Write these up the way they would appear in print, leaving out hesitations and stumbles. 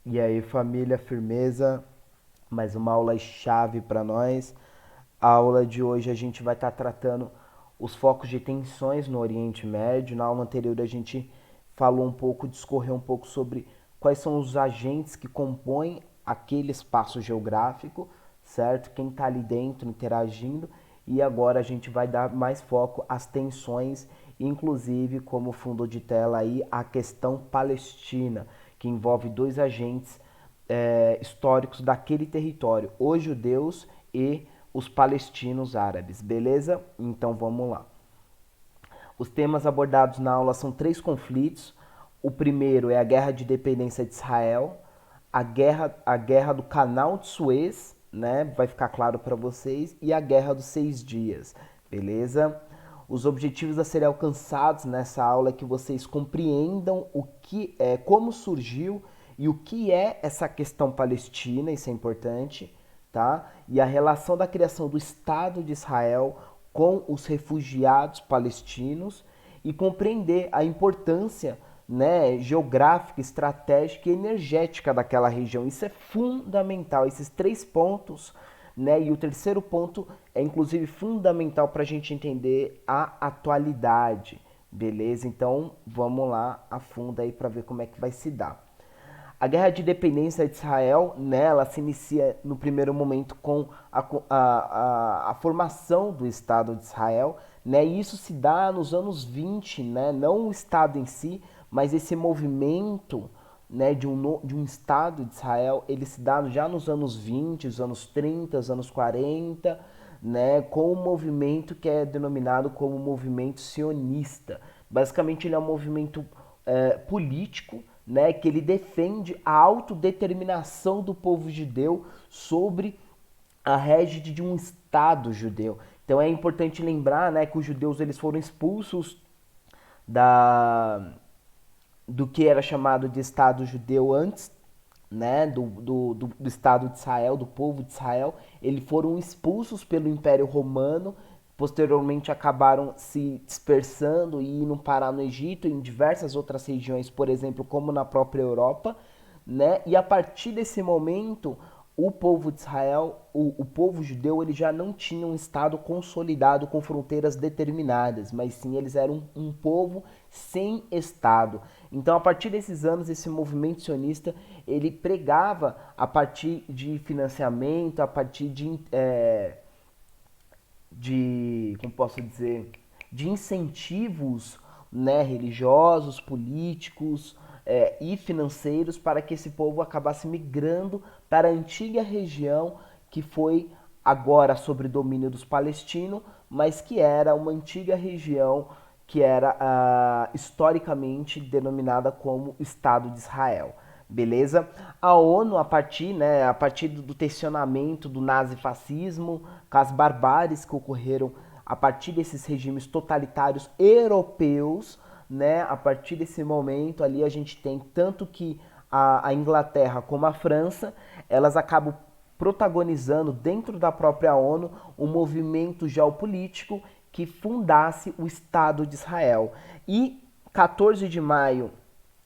E aí, família, firmeza? Mais uma aula chave para nós. A aula de hoje a gente vai estar tratando os focos de tensões no Oriente Médio. Na aula anterior a gente falou um pouco, discorreu um pouco sobre quais são os agentes que compõem aquele espaço geográfico, certo? Quem está ali dentro interagindo. E agora a gente vai dar mais foco às tensões, inclusive como fundo de tela aí a questão palestina, que envolve dois agentes históricos daquele território, os judeus e os palestinos árabes, beleza? Então vamos lá. Os temas abordados na aula são três conflitos. O primeiro é a guerra de independência de Israel, a guerra do canal de Suez, né? Vai ficar claro para vocês, e a guerra dos 6 dias, beleza? Os objetivos a serem alcançados nessa aula é que vocês compreendam o que é, como surgiu e o que é essa questão palestina, isso é importante, tá? E a relação da criação do Estado de Israel com os refugiados palestinos e compreender a importância, né, geográfica, estratégica e energética daquela região. Isso é fundamental, esses três pontos, né? E o terceiro ponto é inclusive fundamental para a gente entender a atualidade, beleza? Então vamos lá a fundo aí para ver como é que vai se dar. A guerra de independência de Israel, né, ela se inicia no primeiro momento com a formação do Estado de Israel, né, e isso se dá nos anos 20, né, não o Estado em si, mas esse movimento, né, de um Estado de Israel, ele se dá já nos anos 20, os anos 30, os anos 40, né, com um movimento que é denominado como movimento sionista. Basicamente ele é um movimento político, né, que ele defende a autodeterminação do povo judeu sobre a régide de um Estado judeu. Então é importante lembrar, né, que os judeus eles foram expulsos da, do que era chamado de Estado judeu antes, né, do Estado de Israel, do povo de Israel. Eles foram expulsos pelo Império Romano, posteriormente acabaram se dispersando e indo parar no Egito e em diversas outras regiões, por exemplo, como na própria Europa, né? E a partir desse momento, o povo de Israel, o povo judeu, ele já não tinha um estado consolidado com fronteiras determinadas, mas sim eles eram um povo sem estado. Então, a partir desses anos, esse movimento sionista ele pregava a partir de financiamento, a partir de como posso dizer, de incentivos, né, religiosos, políticos e financeiros para que esse povo acabasse migrando para a antiga região que foi agora sob domínio dos palestinos, mas que era uma antiga região que era historicamente denominada como Estado de Israel. Beleza? A ONU, a partir do tensionamento do nazifascismo, com as barbáries que ocorreram a partir desses regimes totalitários europeus, né? A partir desse momento ali a gente tem tanto que a Inglaterra como a França, elas acabam protagonizando dentro da própria ONU um movimento geopolítico que fundasse o Estado de Israel. E 14 de maio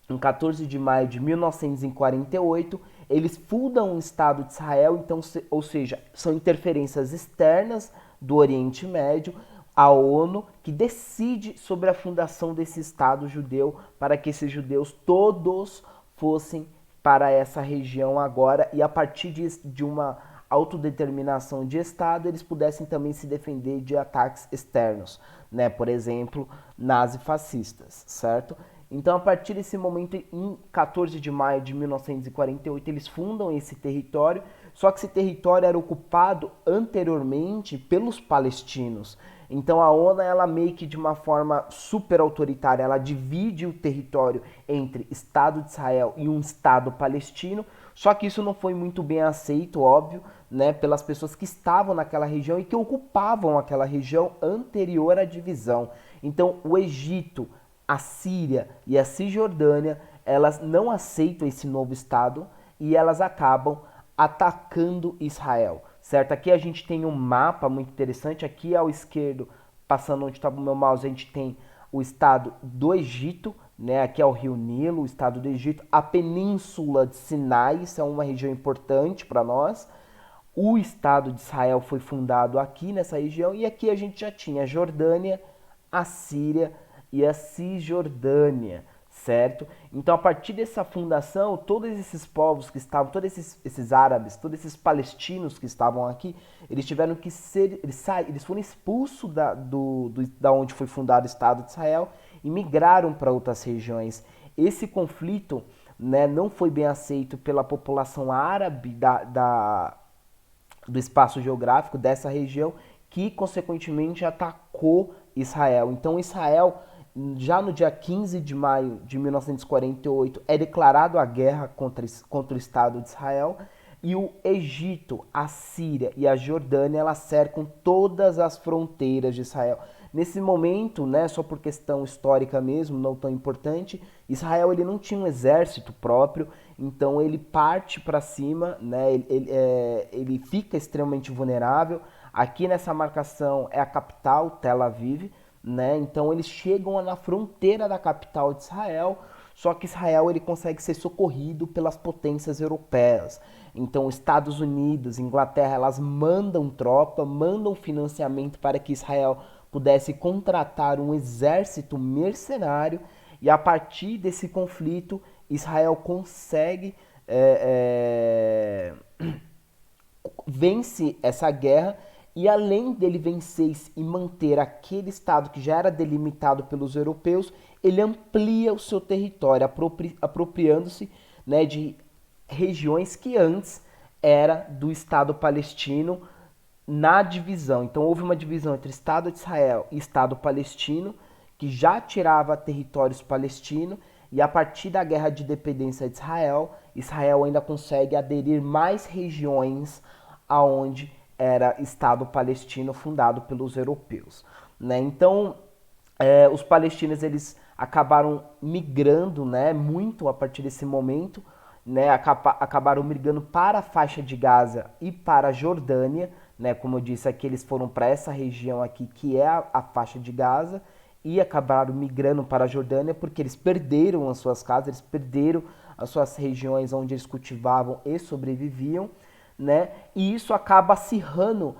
em 14 de maio de 1948, eles fundam o Estado de Israel, então, ou seja, são interferências externas do Oriente Médio, a ONU que decide sobre a fundação desse Estado judeu para que esses judeus todos fossem para essa região agora e a partir de uma autodeterminação de Estado eles pudessem também se defender de ataques externos, né? Por exemplo, nazifascistas, certo? Então, a partir desse momento, em 14 de maio de 1948, eles fundam esse território, só que esse território era ocupado anteriormente pelos palestinos. Então, a ONU, ela meio que de uma forma super autoritária, ela divide o território entre Estado de Israel e um Estado palestino, só que isso não foi muito bem aceito, óbvio, né, pelas pessoas que estavam naquela região e que ocupavam aquela região anterior à divisão. Então, o Egito, a Síria e a Cisjordânia, elas não aceitam esse novo Estado e elas acabam atacando Israel, certo? Aqui a gente tem um mapa muito interessante, aqui ao esquerdo, passando onde está o meu mouse, a gente tem o Estado do Egito, né? Aqui é o Rio Nilo, o Estado do Egito, a Península de Sinai, isso é uma região importante para nós. O Estado de Israel foi fundado aqui nessa região e aqui a gente já tinha a Jordânia, a Síria e a Cisjordânia, certo? Então, a partir dessa fundação, todos esses povos que estavam, todos esses árabes, todos esses palestinos que estavam aqui, eles tiveram que ser, eles foram expulsos da onde foi fundado o Estado de Israel e migraram para outras regiões. Esse conflito, né, não foi bem aceito pela população árabe do espaço geográfico dessa região, que consequentemente atacou Israel. Então Israel, já no dia 15 de maio de 1948, é declarado a guerra contra o Estado de Israel, e o Egito, a Síria e a Jordânia, elas cercam todas as fronteiras de Israel. Nesse momento, né, só por questão histórica mesmo, não tão importante, Israel ele não tinha um exército próprio, então ele parte para cima, né, ele fica extremamente vulnerável. Aqui nessa marcação é a capital, Tel Aviv, né, então eles chegam na fronteira da capital de Israel, só que Israel ele consegue ser socorrido pelas potências europeias. Então, Estados Unidos, Inglaterra, elas mandam tropa, mandam financiamento para que Israel pudesse contratar um exército mercenário, e a partir desse conflito Israel consegue vence essa guerra, e além dele vencer e manter aquele estado que já era delimitado pelos europeus, ele amplia o seu território, apropriando-se, né, de regiões que antes era do Estado palestino na divisão. Então houve uma divisão entre Estado de Israel e Estado palestino, que já tirava territórios palestinos, e a partir da guerra de independência de Israel, Israel ainda consegue aderir mais regiões aonde era Estado palestino fundado pelos europeus, né? Então, os palestinos eles acabaram migrando, né, muito a partir desse momento, né, acabaram migrando para a faixa de Gaza e para a Jordânia, né, como eu disse aqui, eles foram para essa região aqui que é a faixa de Gaza, e acabaram migrando para a Jordânia porque eles perderam as suas casas, eles perderam as suas regiões onde eles cultivavam e sobreviviam, né? E isso acaba acirrando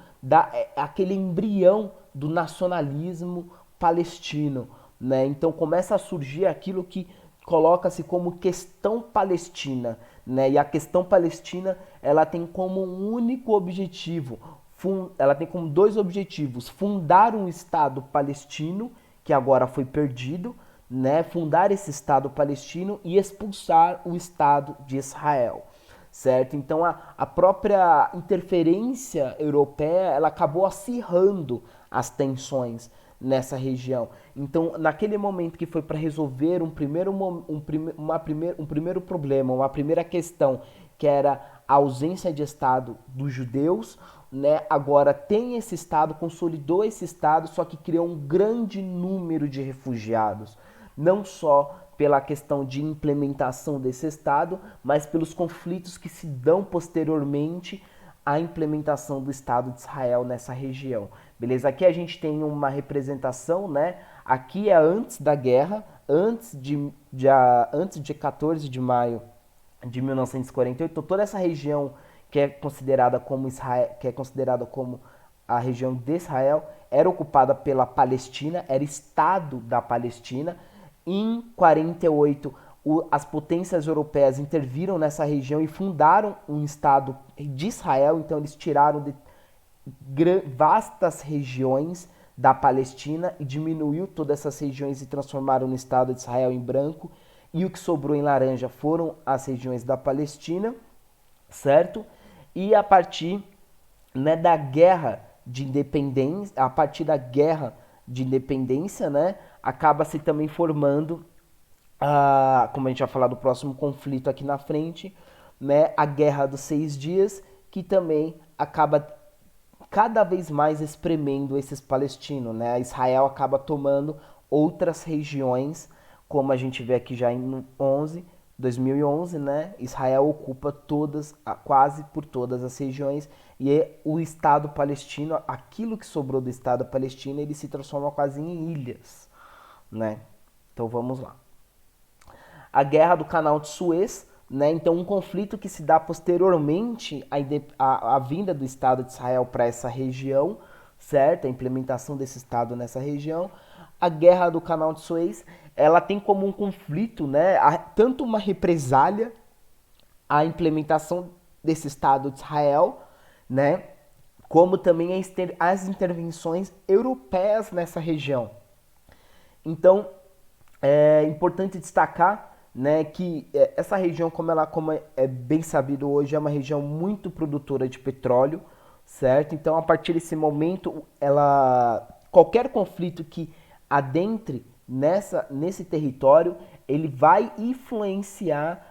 aquele embrião do nacionalismo palestino, né? Então começa a surgir aquilo que coloca-se como questão palestina, né? E a questão palestina, ela tem como um único objetivo, ela tem como dois objetivos: fundar um Estado palestino, que agora foi perdido, né? Fundar esse Estado palestino e expulsar o Estado de Israel, certo? Então a própria interferência europeia, ela acabou acirrando as tensões nessa região. Então, naquele momento que foi para resolver um primeiro problema, uma primeira questão, que era a ausência de Estado dos judeus, né? Agora tem esse Estado, consolidou esse Estado, só que criou um grande número de refugiados, não só pela questão de implementação desse Estado, mas pelos conflitos que se dão posteriormente à implementação do Estado de Israel nessa região. Beleza? Aqui a gente tem uma representação, né? Aqui é antes da guerra, antes de 14 de maio de 1948, então toda essa região que é considerada como Israel, que é considerada como a região de Israel, era ocupada pela Palestina, era Estado da Palestina. Em 48, as potências europeias interviram nessa região e fundaram um Estado de Israel, então eles tiraram vastas regiões da Palestina e diminuiu todas essas regiões e transformaram no Estado de Israel em branco, e o que sobrou em laranja foram as regiões da Palestina, certo? E a partir, né, da guerra de independência, a partir da guerra de independência, né, acaba se também formando, como a gente vai falar do próximo conflito aqui na frente, né, a Guerra dos 6 Dias, que também acaba cada vez mais espremendo esses palestinos, né? Israel acaba tomando outras regiões, como a gente vê aqui já em 2011, né? Israel ocupa quase por todas as regiões, e o Estado palestino, aquilo que sobrou do Estado palestino, ele se transforma quase em ilhas, né? Então vamos lá. a Guerra do Canal de Suez, né? Então um conflito que se dá posteriormente à vinda do Estado de Israel para essa região, certo? A implementação desse Estado nessa região. A Guerra do Canal de Suez, ela tem como um conflito, né? Tanto uma represália à implementação desse Estado de Israel, né? Como também as intervenções europeias nessa região. Então, é importante destacar, né, que essa região, como é bem sabido hoje, é uma região muito produtora de petróleo, certo? Então, a partir desse momento, qualquer conflito que adentre nesse território, ele vai influenciar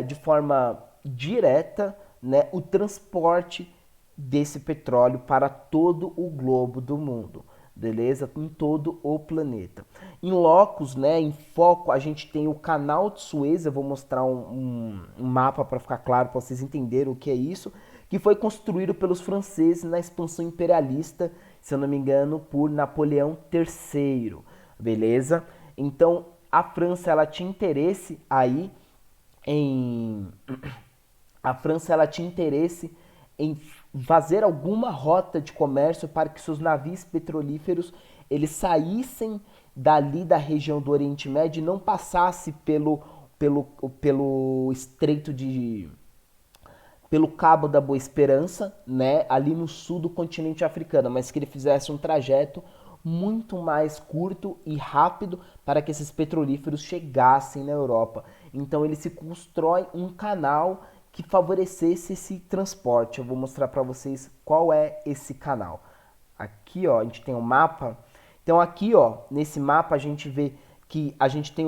de forma direta, né, o transporte desse petróleo para todo o globo do mundo, beleza? Em todo o planeta. Em locus, né, em foco, a gente tem o Canal de Suez. Eu vou mostrar um mapa para ficar claro, para vocês entenderem o que é isso, que foi construído pelos franceses na expansão imperialista, se eu não me engano, por Napoleão III, beleza? Então, a França, ela tinha interesse aí a França, ela tinha interesse em fazer alguma rota de comércio para que seus navios petrolíferos eles saíssem dali da região do Oriente Médio e não passasse pelo estreito pelo Cabo da Boa Esperança, né, ali no sul do continente africano, mas que ele fizesse um trajeto muito mais curto e rápido para que esses petrolíferos chegassem na Europa. Então ele se constrói um canal que favorecesse esse transporte. Eu vou mostrar para vocês qual é esse canal. Aqui, ó, a gente tem um mapa. Então aqui, ó, nesse mapa a gente vê que a gente tem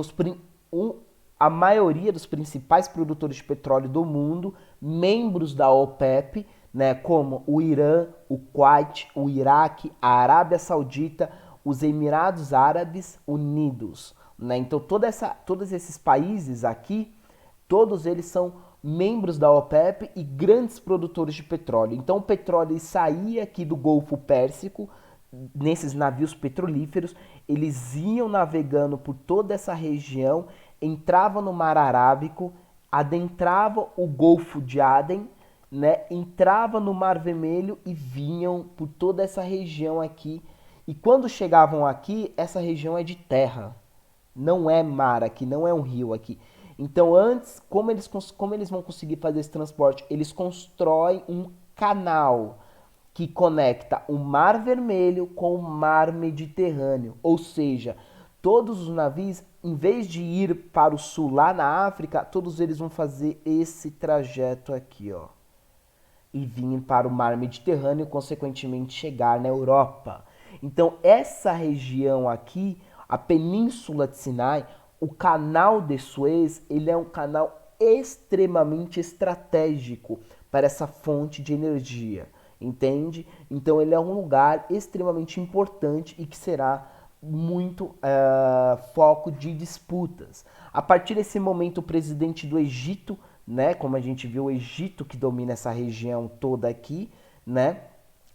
a maioria dos principais produtores de petróleo do mundo, membros da OPEP, né, como o Irã, o Kuwait, o Iraque, a Arábia Saudita, os Emirados Árabes Unidos, né? Então todos esses países aqui, todos eles são membros da OPEP e grandes produtores de petróleo. Então o petróleo saía aqui do Golfo Pérsico, nesses navios petrolíferos, eles iam navegando por toda essa região, entravam no Mar Arábico, adentravam o Golfo de Aden, né, entrava no Mar Vermelho e vinham por toda essa região aqui. E quando chegavam aqui, essa região é de terra, não é mar aqui, não é um rio aqui. Então antes, como eles vão conseguir fazer esse transporte? Eles constroem um canal que conecta o Mar Vermelho com o Mar Mediterrâneo. Ou seja, todos os navios, em vez de ir para o sul, lá na África, todos eles vão fazer esse trajeto aqui, ó, e vir para o Mar Mediterrâneo e, consequentemente, chegar na Europa. Então, essa região aqui, a Península de Sinai, o Canal de Suez, ele é um canal extremamente estratégico para essa fonte de energia, entende? Então, ele é um lugar extremamente importante e que será muito foco de disputas. A partir desse momento, o presidente do Egito, né, como a gente viu, o Egito que domina essa região toda aqui, né?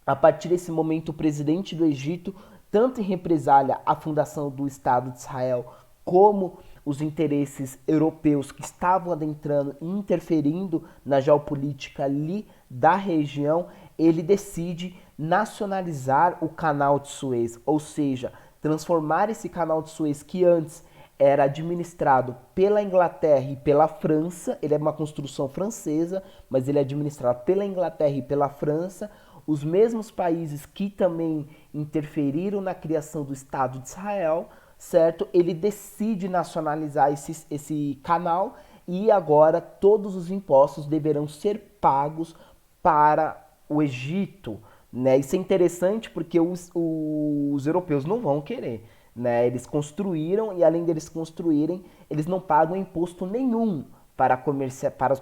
A partir desse momento, o presidente do Egito, tanto em represália à fundação do Estado de Israel, como os interesses europeus que estavam adentrando e interferindo na geopolítica ali da região, ele decide nacionalizar o Canal de Suez, ou seja, transformar esse Canal de Suez, que antes era administrado pela Inglaterra e pela França, ele é uma construção francesa, mas ele é administrado pela Inglaterra e pela França, os mesmos países que também interferiram na criação do Estado de Israel, certo? Ele decide nacionalizar esse canal e agora todos os impostos deverão ser pagos para o Egito, né? Isso é interessante porque os europeus não vão querer, né? Eles construíram e, além deles construírem, eles não pagam imposto nenhum para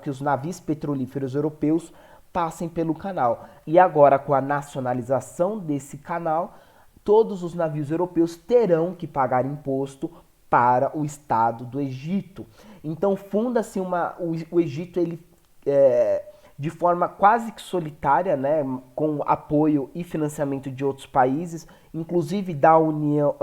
que os navios petrolíferos europeus passem pelo canal. E agora, com a nacionalização desse canal, todos os navios europeus terão que pagar imposto para o Estado do Egito. Então funda-se o Egito, ele de forma quase que solitária, né, com apoio e financiamento de outros países, inclusive da União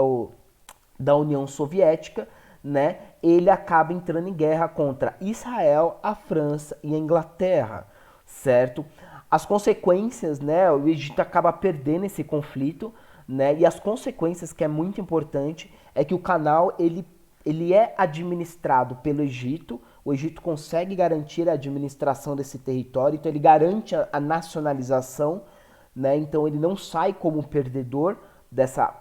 Soviética, né, ele acaba entrando em guerra contra Israel, a França e a Inglaterra, certo? As consequências, né, o Egito acaba perdendo esse conflito, né, e as consequências, que é muito importante, é que o canal ele é administrado pelo Egito, o Egito consegue garantir a administração desse território, então ele garante a nacionalização, né, então ele não sai como perdedor,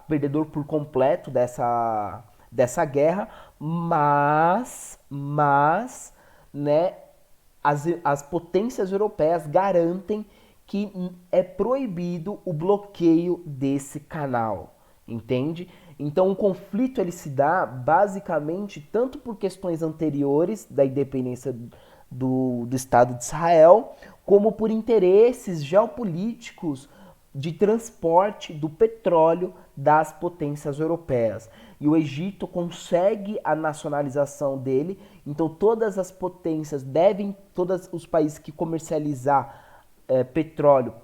perdedor por completo dessa guerra, né, as potências europeias garantem que é proibido o bloqueio desse canal, entende? Então o conflito ele se dá basicamente tanto por questões anteriores da independência do Estado de Israel, como por interesses geopolíticos de transporte do petróleo das potências europeias. E o Egito consegue a nacionalização dele, então todas as potências devem, todos os países que comercializar petróleo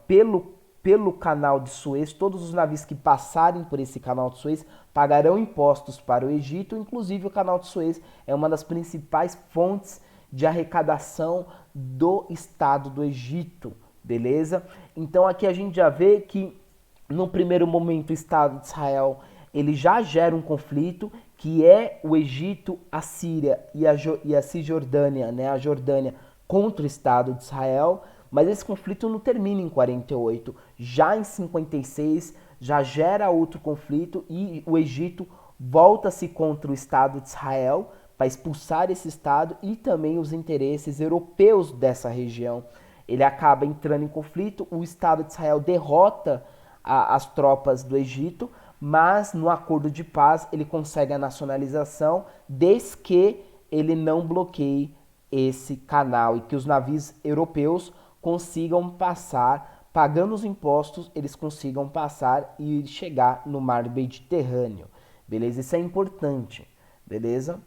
pelo canal de Suez, todos os navios que passarem por esse canal de Suez pagarão impostos para o Egito, inclusive o canal de Suez é uma das principais fontes de arrecadação do Estado do Egito, beleza? Então aqui a gente já vê que no primeiro momento o Estado de Israel ele já gera um conflito que é o Egito, a Síria e a Cisjordânia, né, a Jordânia contra o Estado de Israel, mas esse conflito não termina em 48, já em 56 já gera outro conflito e o Egito volta-se contra o Estado de Israel para expulsar esse Estado e também os interesses europeus dessa região. Ele acaba entrando em conflito, o Estado de Israel derrota as tropas do Egito, mas no acordo de paz ele consegue a nacionalização desde que ele não bloqueie esse canal e que os navios europeus consigam passar, pagando os impostos, eles consigam passar e chegar no mar Mediterrâneo, beleza? Isso é importante, beleza?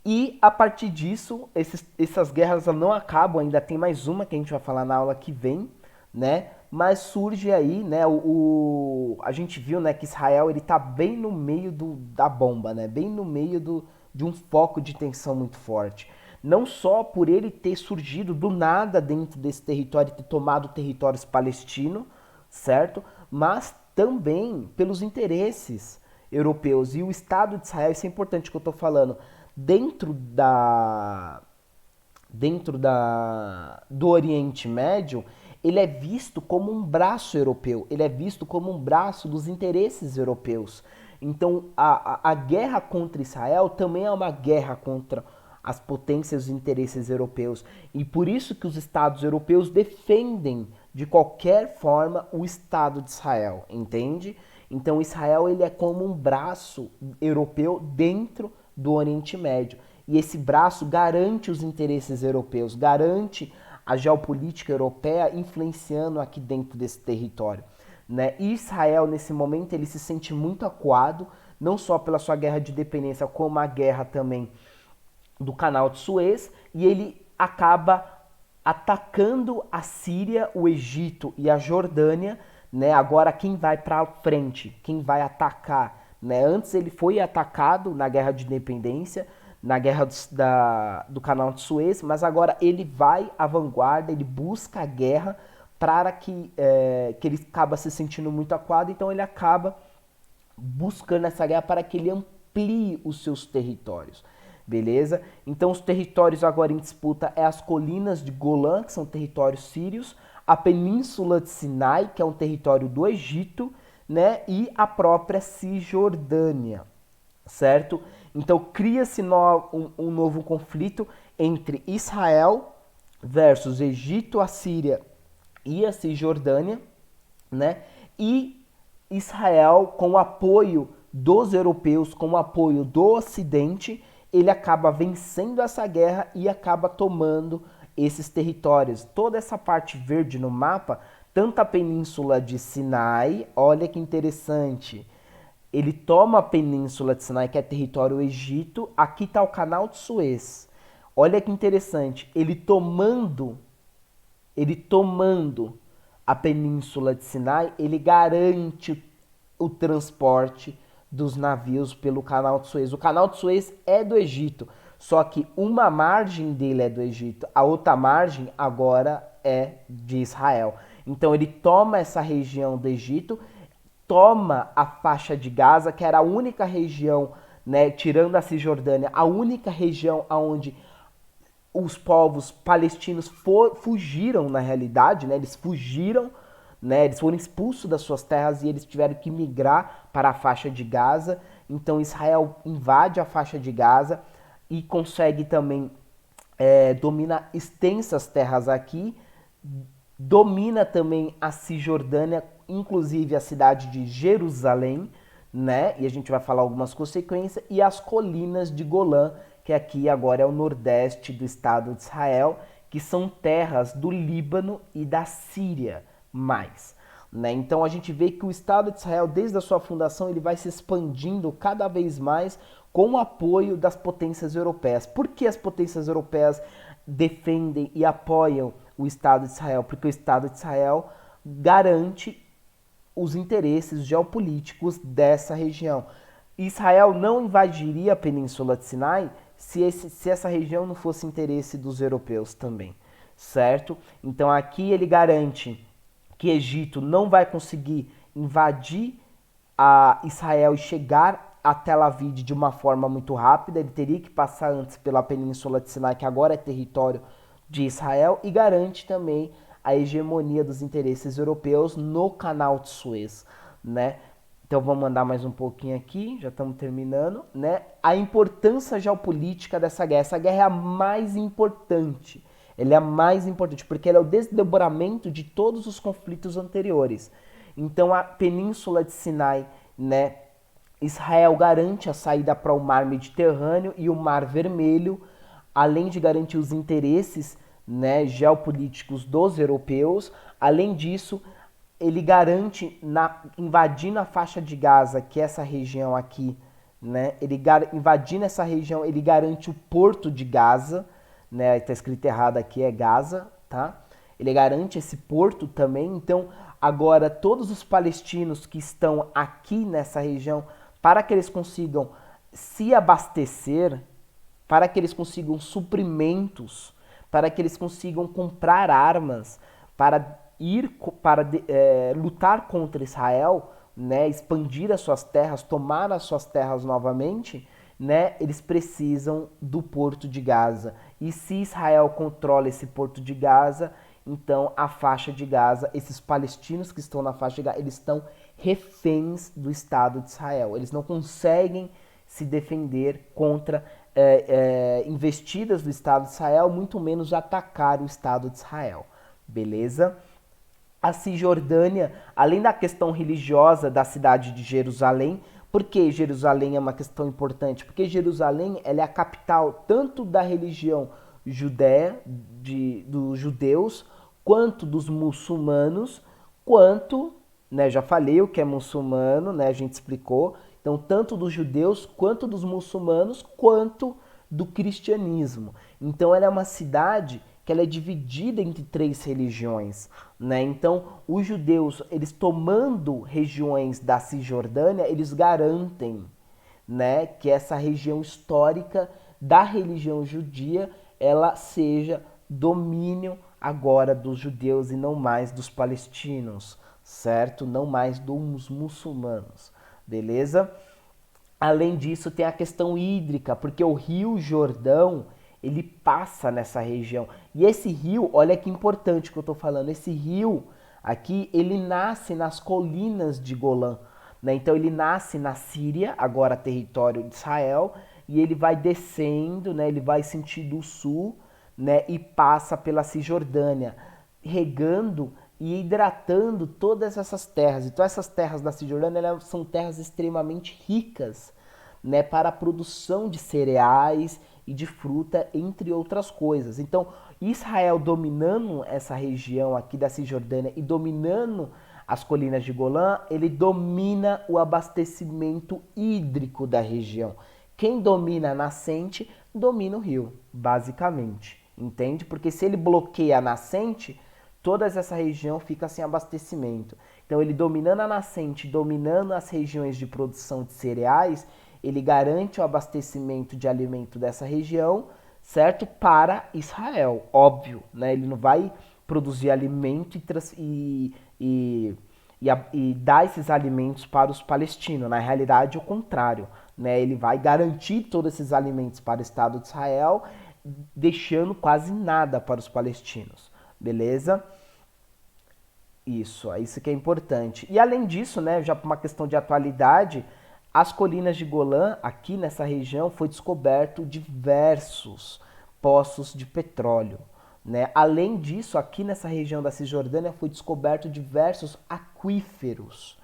E a partir disso, essas guerras não acabam, ainda tem mais uma que a gente vai falar na aula que vem, né? Mas surge aí, né, a gente viu, né, que Israel ele tá bem no meio da bomba, né? Bem no meio de um foco de tensão muito forte. Não só por ele ter surgido do nada dentro desse território, ter tomado territórios palestinos, certo? Mas também pelos interesses europeus. E o Estado de Israel, isso é importante que eu estou falando, do Oriente Médio, ele é visto como um braço europeu, ele é visto como um braço dos interesses europeus. Então, a guerra contra Israel também é uma guerra contra as potências e os interesses europeus. E por isso que os estados europeus defendem, de qualquer forma, o Estado de Israel, entende? Então, Israel ele é como um braço europeu dentro do Oriente Médio. E esse braço garante os interesses europeus, garante a geopolítica europeia influenciando aqui dentro desse território, né? E Israel, nesse momento, ele se sente muito acuado, não só pela sua guerra de independência, como a guerra também do canal de Suez, e ele acaba atacando a Síria, o Egito e a Jordânia, né? Agora quem vai para frente, quem vai atacar, né? Antes ele foi atacado na guerra de independência, na guerra do canal de Suez, mas agora ele vai à vanguarda, ele busca a guerra para que ele acaba se sentindo muito acuado, então ele acaba buscando essa guerra para que ele amplie os seus territórios, beleza? Então os territórios agora em disputa é as colinas de Golã, que são territórios sírios, a península de Sinai, que é um território do Egito, né? E a própria Cisjordânia, certo? Então cria-se um novo conflito entre Israel versus Egito, a Síria e a Cisjordânia, né? E Israel, com o apoio dos europeus, com o apoio do Ocidente, ele acaba vencendo essa guerra e acaba tomando esses territórios. Toda essa parte verde no mapa, tanto a península de Sinai, olha que interessante, ele toma a península de Sinai, que é território do Egito, aqui está o canal de Suez. Olha que interessante, ele tomando a península de Sinai, ele garante o transporte dos navios pelo Canal de Suez. O Canal de Suez é do Egito, só que uma margem dele é do Egito, a outra margem agora é de Israel. Então ele toma essa região do Egito, toma a faixa de Gaza, que era a única região, né, tirando a Cisjordânia, a única região onde os povos palestinos fugiram na realidade, né, eles fugiram, né, eles foram expulsos das suas terras e eles tiveram que migrar para a faixa de Gaza. Então Israel invade a faixa de Gaza e consegue também dominar extensas terras aqui, domina também a Cisjordânia, inclusive a cidade de Jerusalém, né? E a gente vai falar algumas consequências, e as colinas de Golã, que aqui agora é o nordeste do Estado de Israel, que são terras do Líbano e da Síria, mais. Né? Então a gente vê que o Estado de Israel, desde a sua fundação, ele vai se expandindo cada vez mais com o apoio das potências europeias. Por que as potências europeias defendem e apoiam o Estado de Israel? Porque o Estado de Israel garante os interesses geopolíticos dessa região. Israel não invadiria a Península de Sinai se essa região não fosse interesse dos europeus também, certo? Então aqui ele garante que Egito não vai conseguir invadir a Israel e chegar a Tel Aviv de uma forma muito rápida, ele teria que passar antes pela Península de Sinai, que agora é território de Israel, e garante também a hegemonia dos interesses europeus no Canal de Suez, né? Então vamos andar mais um pouquinho aqui, já estamos terminando, né? A importância geopolítica dessa guerra. Essa guerra é a mais importante. Ela é a mais importante porque ela é o desdobramento de todos os conflitos anteriores. Então a Península de Sinai, né? Israel garante a saída para o Mar Mediterrâneo e o Mar Vermelho, além de garantir os interesses, né, geopolíticos dos europeus. Além disso, ele garante, invadindo a faixa de Gaza, que é essa região aqui, né, invadindo essa região, ele garante o porto de Gaza, né, tá escrito errado aqui, é Gaza, tá? Ele garante esse porto também. Então, agora, todos os palestinos que estão aqui nessa região, para que eles consigam se abastecer, para que eles consigam suprimentos, para que eles consigam comprar armas, para lutar contra Israel, né, expandir as suas terras, tomar as suas terras novamente, né, eles precisam do porto de Gaza. E se Israel controla esse porto de Gaza, então a faixa de Gaza, esses palestinos que estão na faixa de Gaza, eles estão reféns do Estado de Israel. Eles não conseguem se defender contra investidas do Estado de Israel, muito menos atacar o Estado de Israel. Beleza? A Cisjordânia, além da questão religiosa da cidade de Jerusalém, por que Jerusalém é uma questão importante? Porque Jerusalém ela é a capital tanto da religião judéia, dos judeus, quanto dos muçulmanos, quanto, né, já falei o que é muçulmano, né, a gente explicou, então tanto dos judeus, quanto dos muçulmanos, quanto do cristianismo. Então ela é uma cidade que ela é dividida entre 3 religiões, né? Então, os judeus, eles tomando regiões da Cisjordânia, eles garantem, né, que essa região histórica da religião judia, ela seja domínio agora dos judeus e não mais dos palestinos, certo? Não mais dos muçulmanos, beleza? Além disso, tem a questão hídrica, porque o Rio Jordão, ele passa nessa região. E esse rio, olha que importante que eu estou falando, esse rio aqui, ele nasce nas colinas de Golã, né? Então ele nasce na Síria, agora território de Israel, e ele vai descendo, né? Ele vai sentido sul, né? E passa pela Cisjordânia, regando e hidratando todas essas terras. Então essas terras da Cisjordânia, elas são terras extremamente ricas, né? Para a produção de cereais e de fruta, entre outras coisas. Então, Israel dominando essa região aqui da Cisjordânia e dominando as colinas de Golã, ele domina o abastecimento hídrico da região. Quem domina a nascente, domina o rio, basicamente. Entende? Porque se ele bloqueia a nascente, toda essa região fica sem abastecimento. Então ele dominando a nascente, dominando as regiões de produção de cereais, ele garante o abastecimento de alimento dessa região, certo? Para Israel, óbvio, né? Ele não vai produzir alimento e dar esses alimentos para os palestinos. Na realidade, é o contrário, né? Ele vai garantir todos esses alimentos para o Estado de Israel, deixando quase nada para os palestinos, beleza? Isso que é importante. E além disso, né, já por uma questão de atualidade, as colinas de Golã, aqui nessa região, foi descoberto diversos poços de petróleo. Né? Além disso, aqui nessa região da Cisjordânia foi descoberto diversos aquíferos.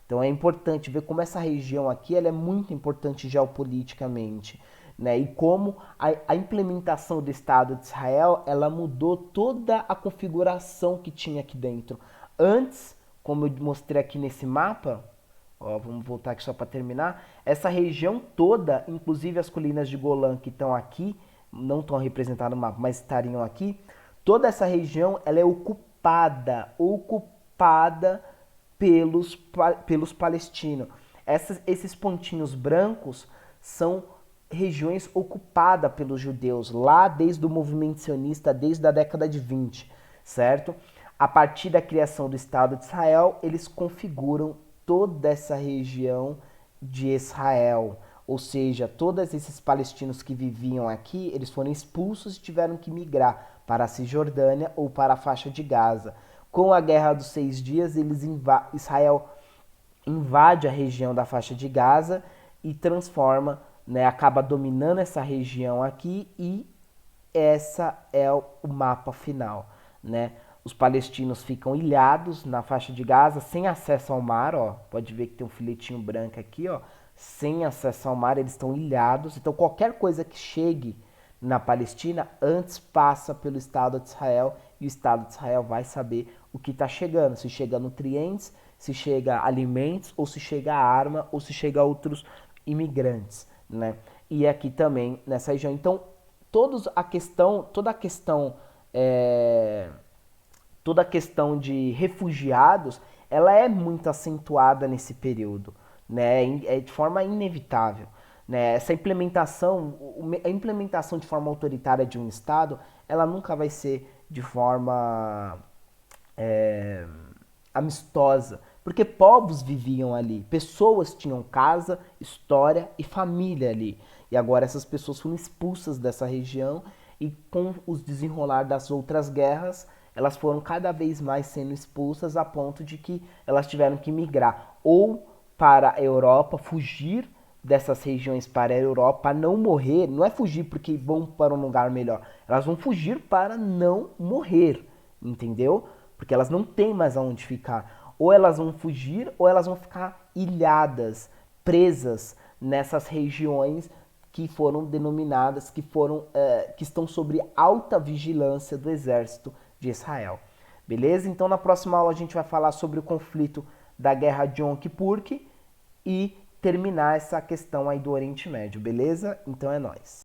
Então é importante ver como essa região aqui ela é muito importante geopoliticamente. Né? E como a implementação do Estado de Israel ela mudou toda a configuração que tinha aqui dentro. Antes, como eu mostrei aqui nesse mapa, ó, vamos voltar aqui só para terminar, essa região toda, inclusive as colinas de Golã que estão aqui, não estão representadas no mapa, mas estariam aqui, toda essa região ela é ocupada pelos palestinos. Esses pontinhos brancos são regiões ocupadas pelos judeus, lá desde o movimento sionista, desde a década de 20, certo? A partir da criação do Estado de Israel, eles configuram toda essa região de Israel. Ou seja, todos esses palestinos que viviam aqui, eles foram expulsos e tiveram que migrar para a Cisjordânia ou para a faixa de Gaza. Com a Guerra dos 6 Dias, Israel invade a região da faixa de Gaza e transforma, né, acaba dominando essa região aqui e essa é o mapa final, né? Os palestinos ficam ilhados na faixa de Gaza, sem acesso ao mar, ó. Pode ver que tem um filetinho branco aqui, ó. Sem acesso ao mar, eles estão ilhados. Então, qualquer coisa que chegue na Palestina, antes passa pelo Estado de Israel. E o Estado de Israel vai saber o que está chegando. Se chega nutrientes, se chega alimentos, ou se chega arma, ou se chega outros imigrantes, né? E aqui também, nessa região. Então, toda a questão de refugiados, ela é muito acentuada nesse período, né? É de forma inevitável, né? Essa implementação, a implementação de forma autoritária de um Estado, ela nunca vai ser de forma amistosa, porque povos viviam ali, pessoas tinham casa, história e família ali. E agora essas pessoas foram expulsas dessa região e com os desenrolar das outras guerras, elas foram cada vez mais sendo expulsas a ponto de que elas tiveram que migrar ou para a Europa, fugir dessas regiões para a Europa, não morrer, não é fugir porque vão para um lugar melhor, elas vão fugir para não morrer, entendeu? Porque elas não têm mais aonde ficar. Ou elas vão fugir ou elas vão ficar ilhadas, presas nessas regiões que foram denominadas, que estão sob alta vigilância do exército de Israel. Beleza? Então na próxima aula a gente vai falar sobre o conflito da guerra de Yom Kippur e terminar essa questão aí do Oriente Médio, beleza? Então é nóis.